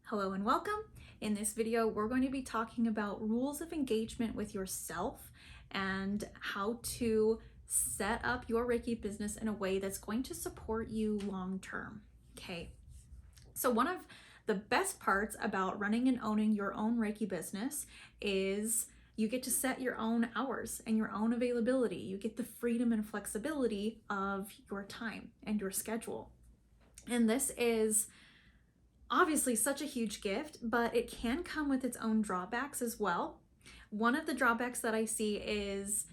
Hello and welcome. In this video, we're going to be talking about rules of engagement with yourself and how to set up your Reiki business in a way that's going to support you long term. Okay, so one of the best parts about running and owning your own Reiki business is you get to set your own hours and your own availability. You get the freedom and flexibility of your time and your schedule. And this is obviously such a huge gift, but it can come with its own drawbacks as well. One of the drawbacks that I see is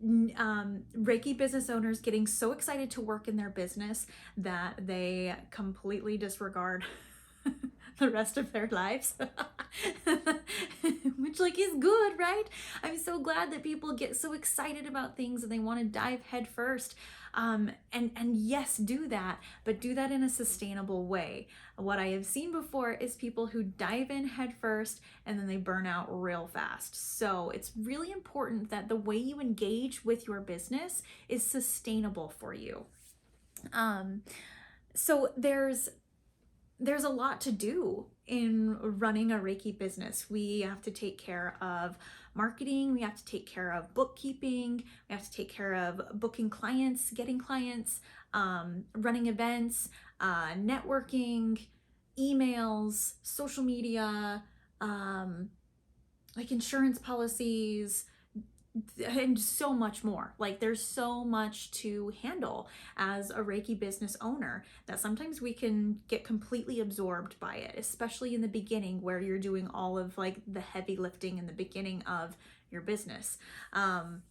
Reiki business owners getting so excited to work in their business that they completely disregard the rest of their lives, which is good, right? I'm so glad that people get so excited about things and they want to dive head first. And yes, do that, but do that in a sustainable way. What I have seen before is people who dive in head first and then they burn out real fast. So it's really important that the way you engage with your business is sustainable for you. So there's a lot to do in running a Reiki business. We have to take care of marketing, we have to take care of bookkeeping, we have to take care of booking clients, getting clients, running events, networking, emails, social media, insurance policies, and so much more. There's so much to handle as a Reiki business owner that sometimes we can get completely absorbed by it, especially in the beginning where you're doing all of the heavy lifting in the beginning of your business. And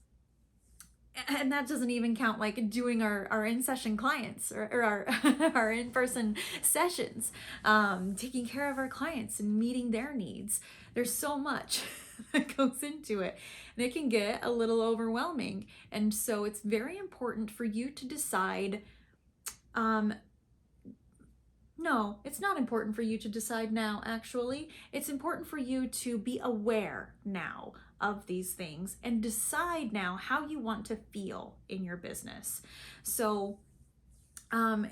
that doesn't even count doing our in-session clients or our our in-person sessions, taking care of our clients and meeting their needs. There's so much that goes into it, and it can get a little overwhelming. And so it's very important for you to decide, no, it's not important for you to decide now, actually. It's important for you to be aware now of these things and decide now how you want to feel in your business. So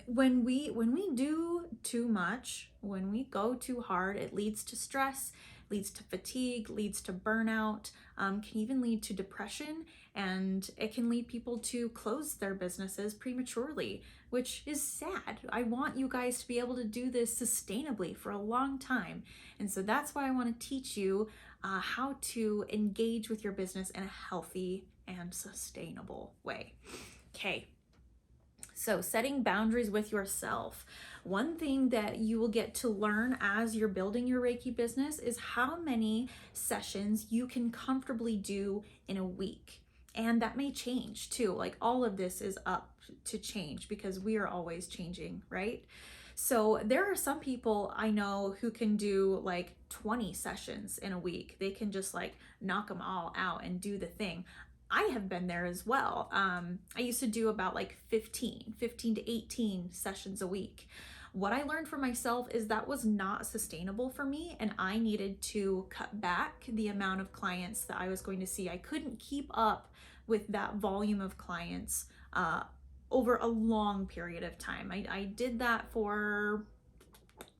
when we do too much, when we go too hard, it leads to stress, leads to fatigue, leads to burnout, can even lead to depression, and it can lead people to close their businesses prematurely, which is sad. I want you guys to be able to do this sustainably for a long time. And so that's why I want to teach you how to engage with your business in a healthy and sustainable way. Okay. So setting boundaries with yourself. One thing that you will get to learn as you're building your Reiki business is how many sessions you can comfortably do in a week. And that may change too. All of this is up to change because we are always changing, right? So there are some people I know who can do 20 sessions in a week. They can just knock them all out and do the thing. I have been there as well. I used to do about 15 to 18 sessions a week. What I learned for myself is that was not sustainable for me, and I needed to cut back the amount of clients that I was going to see. I couldn't keep up with that volume of clients over a long period of time. I did that for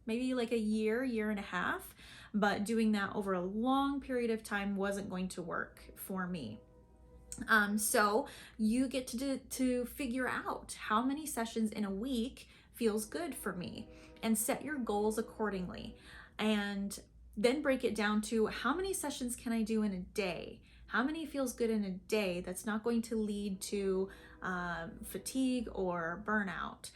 maybe a year and a half, but doing that over a long period of time wasn't going to work for me. So you get to figure out how many sessions in a week feels good for me and set your goals accordingly. And then break it down to how many sessions can I do in a day? How many feels good in a day that's not going to lead to fatigue or burnout?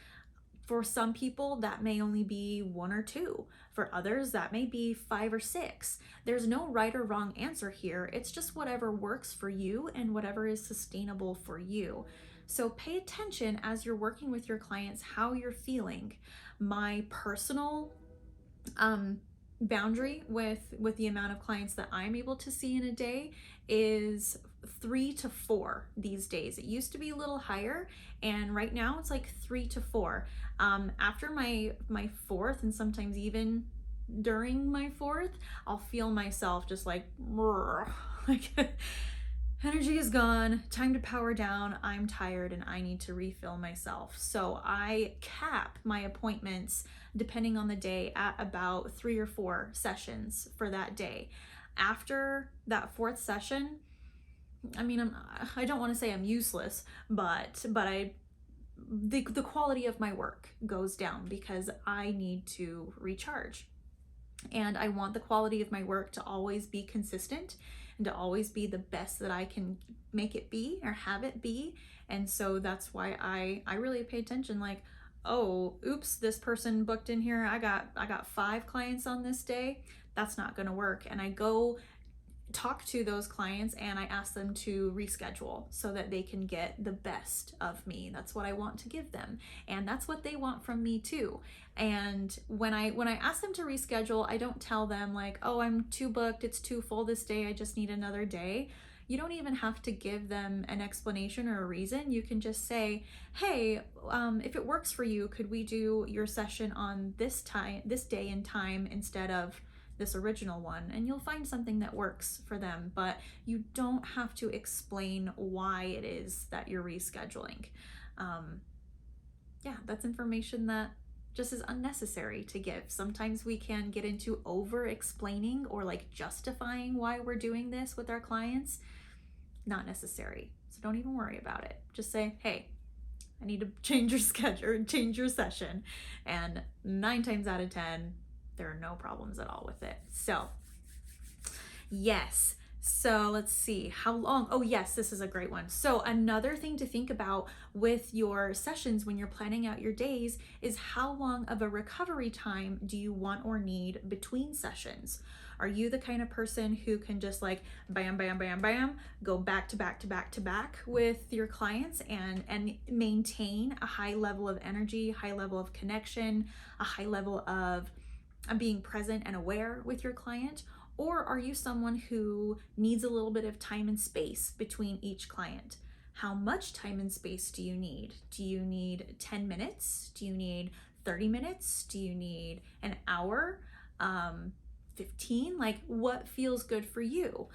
For some people, that may only be 1 or 2. For others, that may be 5 or 6. There's no right or wrong answer here. It's just whatever works for you and whatever is sustainable for you. So pay attention as you're working with your clients, how you're feeling. My personal boundary with the amount of clients that I'm able to see in a day is 3 to 4 these days. It used to be a little higher, and right now it's 3 to 4. After my 4th, and sometimes even during my 4th, I'll feel myself just energy is gone, time to power down, I'm tired and I need to refill myself. So I cap my appointments depending on the day at about 3 or 4 sessions for that day. After that fourth session, I mean, I don't want to say I'm useless, but the quality of my work goes down because I need to recharge. And I want the quality of my work to always be consistent and to always be the best that I can make it be or have it be. And so that's why I really pay attention, like, oh, oops, this person booked in here. I got 5 clients on this day. That's not going to work. And I go talk to those clients and I ask them to reschedule so that they can get the best of me. That's what I want to give them, and that's what they want from me too. And when I ask them to reschedule, I don't tell them like, "Oh, I'm too booked, it's too full this day, I just need another day." You don't even have to give them an explanation or a reason. You can just say, "Hey, if it works for you, could we do your session on this day and time instead of this original one?" And you'll find something that works for them, but you don't have to explain why it is that you're rescheduling. Yeah, that's information that just is unnecessary to give. Sometimes we can get into over explaining or like justifying why we're doing this with our clients. Not necessary. So don't even worry about it. Just say, "Hey, I need to change your schedule, change your session." And 9 times out of 10, there are no problems at all with it. So yes. So let's see how long. Oh, yes, this is a great one. So, another thing to think about with your sessions when you're planning out your days is how long of a recovery time do you want or need between sessions? Are you the kind of person who can just like bam, bam, bam, bam, go back to back to back to back with your clients and maintain a high level of energy, high level of connection, a high level of being present and aware with your client? Or are you someone who needs a little bit of time and space between each client? How much time and space do you need? Do you need 10 minutes? Do you need 30 minutes? Do you need an hour? 15? Like, what feels good for you?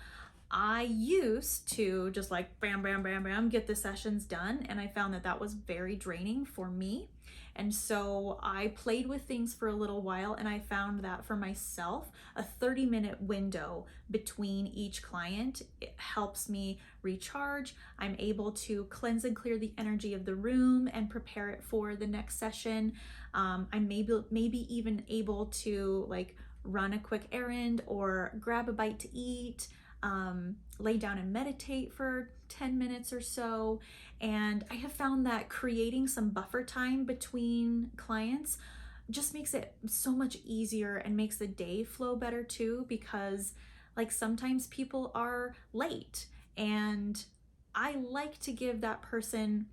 I used to just like bam, bam, bam, bam, get the sessions done. And I found that that was very draining for me. And so I played with things for a little while and I found that for myself, a 30-minute window between each client, it helps me recharge. I'm able to cleanse and clear the energy of the room and prepare it for the next session. I'm maybe even able to like run a quick errand or grab a bite to eat, lay down and meditate for 10 minutes or so. And I have found that creating some buffer time between clients just makes it so much easier and makes the day flow better too, because like sometimes people are late and I like to give that person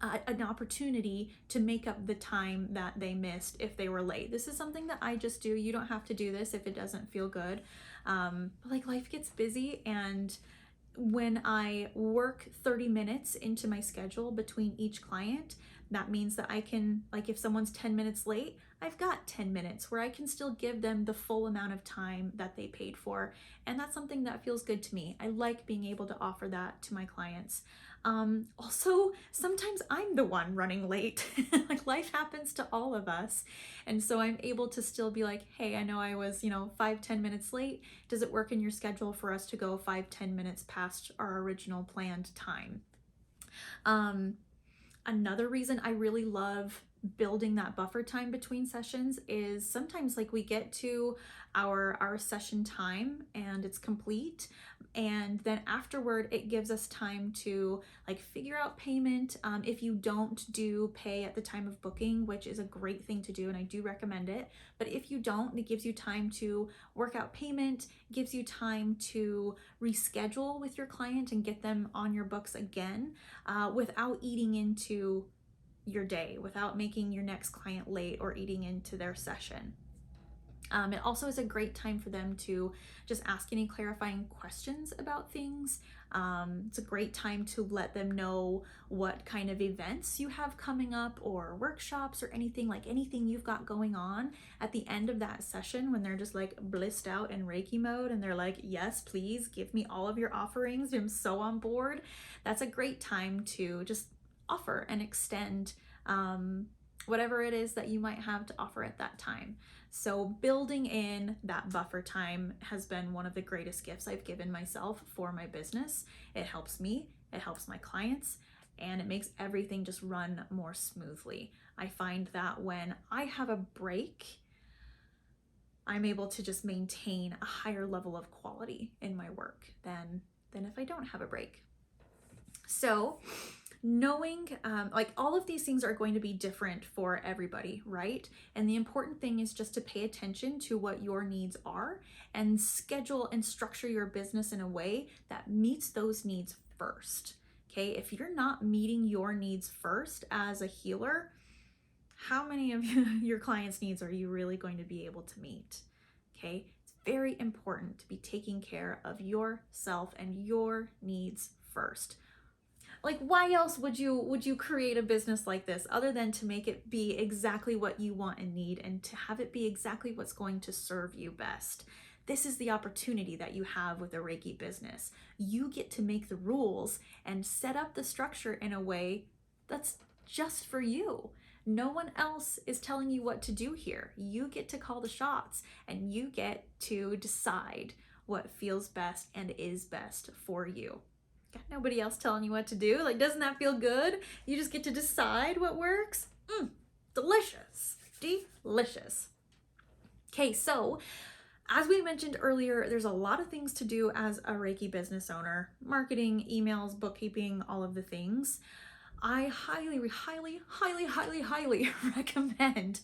an opportunity to make up the time that they missed if they were late. This is something that I just do. You don't have to do this if it doesn't feel good. But like life gets busy, and when I work 30 minutes into my schedule between each client, that means that I can, like, if someone's 10 minutes late, I've got 10 minutes where I can still give them the full amount of time that they paid for. And that's something that feels good to me. I like being able to offer that to my clients. Also, sometimes I'm the one running late. Like life happens to all of us. And so I'm able to still be like, "Hey, I know I was, 5-10 minutes late. Does it work in your schedule for us to go 5-10 minutes past our original planned time?" Another reason I really love building that buffer time between sessions is sometimes like we get to our session time and it's complete, and then afterward it gives us time to like figure out payment. If you don't do pay at the time of booking, which is a great thing to do and I do recommend it, but if you don't, it gives you time to work out payment, gives you time to reschedule with your client and get them on your books again, without eating into your day, without making your next client late or eating into their session. It also is a great time for them to just ask any clarifying questions about things. It's a great time to let them know what kind of events you have coming up or workshops or anything you've got going on at the end of that session when they're just like blissed out in Reiki mode and they're like, yes, please give me all of your offerings. I'm so on board. That's a great time to just offer and extend whatever it is that you might have to offer at that time. So building in that buffer time has been one of the greatest gifts I've given myself for my business. It helps me, it helps my clients, and it makes everything just run more smoothly. I find that when I have a break, I'm able to just maintain a higher level of quality in my work than if I don't have a break. So knowing like all of these things are going to be different for everybody, right? And the important thing is just to pay attention to what your needs are and schedule and structure your business in a way that meets those needs first. Okay, if you're not meeting your needs first as a healer, how many of your clients' needs are you really going to be able to meet? Okay, it's very important to be taking care of yourself and your needs first. Like, why else would you create a business like this other than to make it be exactly what you want and need and to have it be exactly what's going to serve you best? This is the opportunity that you have with a Reiki business. You get to make the rules and set up the structure in a way that's just for you. No one else is telling you what to do here. You get to call the shots and you get to decide what feels best and is best for you. Got nobody else telling you what to do. Like, doesn't that feel good? You just get to decide what works. Delicious. Delicious. Okay, so as we mentioned earlier, there's a lot of things to do as a Reiki business owner. Marketing, emails, bookkeeping, all of the things. I highly recommend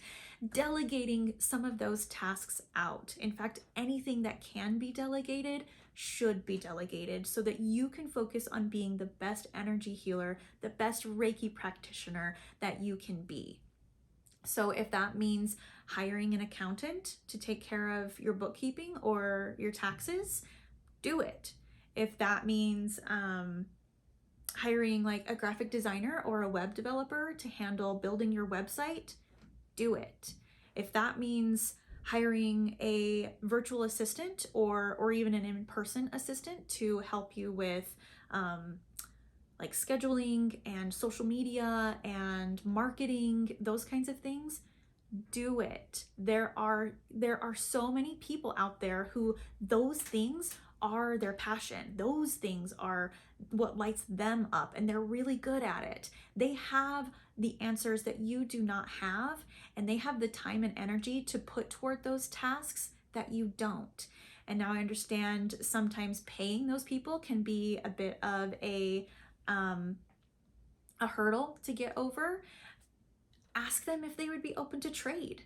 delegating some of those tasks out. In fact, anything that can be delegated should be delegated so that you can focus on being the best energy healer, the best Reiki practitioner that you can be. So if that means hiring an accountant to take care of your bookkeeping or your taxes, do it. If that means hiring like a graphic designer or a web developer to handle building your website, do it. If that means hiring a virtual assistant or even an in-person assistant to help you with like scheduling and social media and marketing, those kinds of things, do it. There are so many people out there who those things are their passion. Those things are what lights them up and they're really good at it. They have the answers that you do not have, and they have the time and energy to put toward those tasks that you don't. And now I understand sometimes paying those people can be a bit of a hurdle to get over. Ask them if they would be open to trade.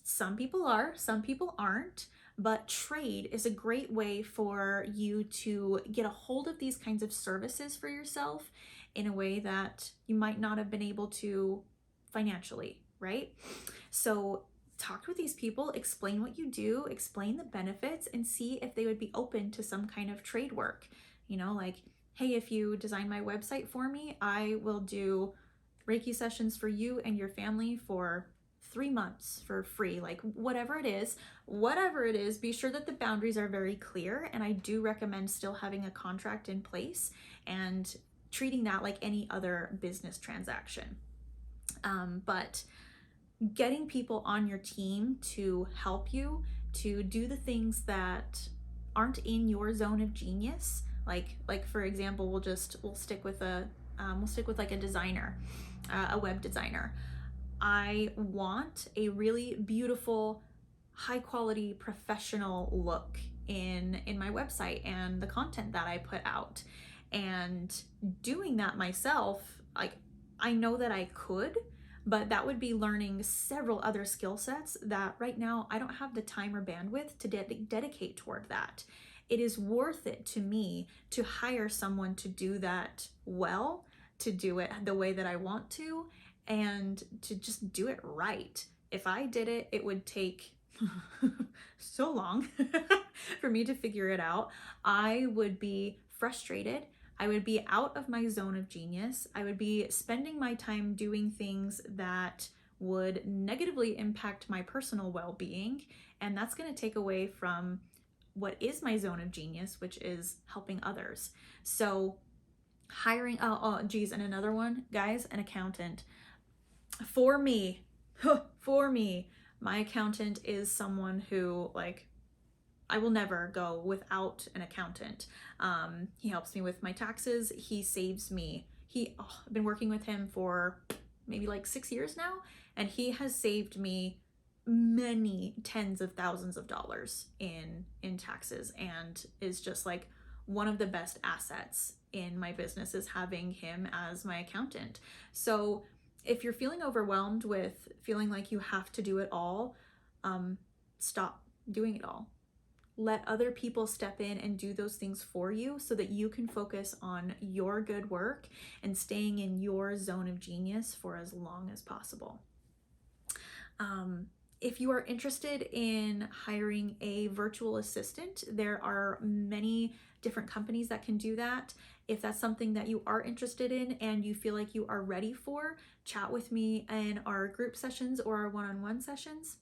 Some people are, some people aren't, but trade is a great way for you to get a hold of these kinds of services for yourself in a way that you might not have been able to financially, right? So talk with these people, explain what you do, explain the benefits, and see if they would be open to some kind of trade work. You know, like, hey, if you design my website for me, I will do Reiki sessions for you and your family for 3 months for free. Like, whatever it is, be sure that the boundaries are very clear. And I do recommend still having a contract in place and treating that like any other business transaction. But getting people on your team to help you to do the things that aren't in your zone of genius, like for example, we'll stick with like a designer, a web designer. I want a really beautiful, high quality, professional look in my website and the content that I put out. And doing that myself, like, I know that I could, but that would be learning several other skill sets that right now I don't have the time or bandwidth to dedicate toward that. It is worth it to me to hire someone to do that well, to do it the way that I want to, and to just do it right. If I did it, it would take so long for me to figure it out. I would be frustrated. I would be out of my zone of genius. I would be spending my time doing things that would negatively impact my personal well-being, and that's going to take away from what is my zone of genius, which is helping others. So hiring, geez, and another one, guys, an accountant. For me, for me, my accountant is someone who, like, I will never go without an accountant. He helps me with my taxes. He saves me. I've been working with him for maybe like 6 years now, and he has saved me many tens of thousands of dollars in taxes, and is just like one of the best assets in my business is having him as my accountant. So if you're feeling overwhelmed with feeling like you have to do it all, stop doing it all. Let other people step in and do those things for you so that you can focus on your good work and staying in your zone of genius for as long as possible. If you are interested in hiring a virtual assistant, there are many different companies that can do that. If that's something that you are interested in and you feel like you are ready for, chat with me in our group sessions or our one-on-one sessions,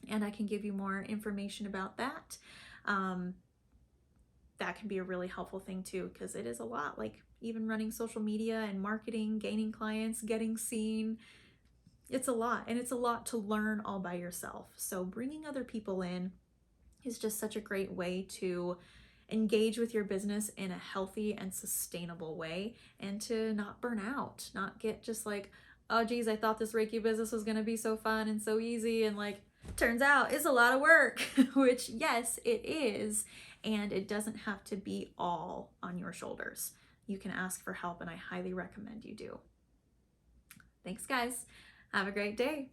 and I can give you more information about that. That can be a really helpful thing too, because it is a lot, like even running social media and marketing, gaining clients, getting seen. It's a lot, and it's a lot to learn all by yourself. So bringing other people in is just such a great way to engage with your business in a healthy and sustainable way, and to not burn out, not get just like, oh geez, I thought this Reiki business was going to be so fun and so easy, and like, turns out it's a lot of work, which yes, it is, and it doesn't have to be all on your shoulders. You can ask for help, and I highly recommend you do. Thanks, guys. Have a great day.